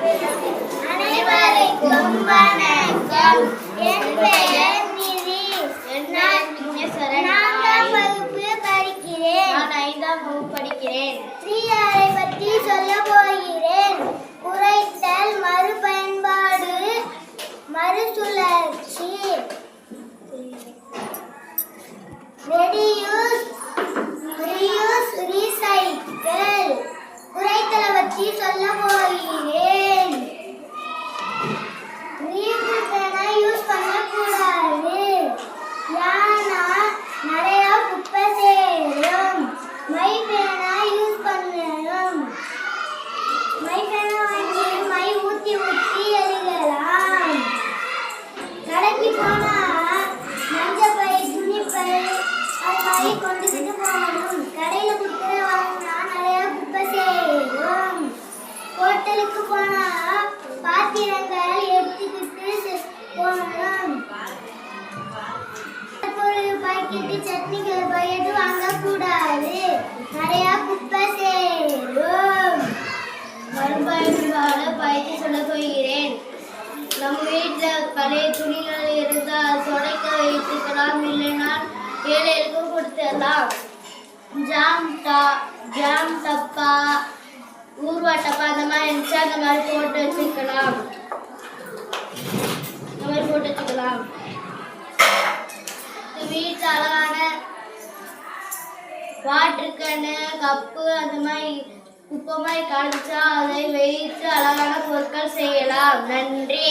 அனைவருக்கும் வணக்கம். என் பெயர் நிதி. நான்காம் வகுப்பு படிக்கிறேன். நான் 5ஆம் வகுப்பு படிக்கிறேன். ஃப்ரீயாரை பற்றி சொல்ல போகிறேன். குறைத்தல், மறுபயன்பாடு, மறுசுழற்சி, ரெடியூஸ், ரீயூஸ், ரீசைக்கிள். குறைத்தலை பற்றி சொல்ல போகிறேன். ரீயூஸ் பேனா யூஸ் பண்ணக்கூடாது. ஏன்னா நிறைய குப்பை சேரும். மை பேனா யூஸ் பண்ணணும். மை பேனா வாங்கி மை ஊற்றி ஊற்றி எழுதலாம். கடைக்கு போனா மஞ்சப்பை, துணிப்பை அது மாதிரி கொண்டுக்கிட்டு போகணும். கடையில் குப்பை வாங்கினா நிறைய குப்பை சேரும். ஹோட்டலுக்கு போனா பாத்திரங்கள் எடுத்துக்கிட்டு போகணும். பாக்கெட்டு சட்னிகள் பயது வாங்கக்கூடாது. நிறைய குப்பை சேரும். மறுபயன்பாடு பயிற்சி சொல்ல போகிறேன். நம் வீட்டில் பழைய துணிகள் இருந்தால் துடைக்க வைத்துக்கலாம், இல்லைன்னா ஏழைகளுக்கு கொடுத்துடலாம். ஜாம் டப்பா, ஊர்வா டப்பா அந்த மாதிரி இருந்துச்சு, அந்த மாதிரி போட்டு வச்சுக்கலாம். வீட்டில் அழகான வாட்டர் கேனு, கப்பு அந்த மாதிரி குப்பை மாதிரி காய்ச்சா அதை வைத்து அழகான பொருட்கள் செய்யலாம். நன்றி.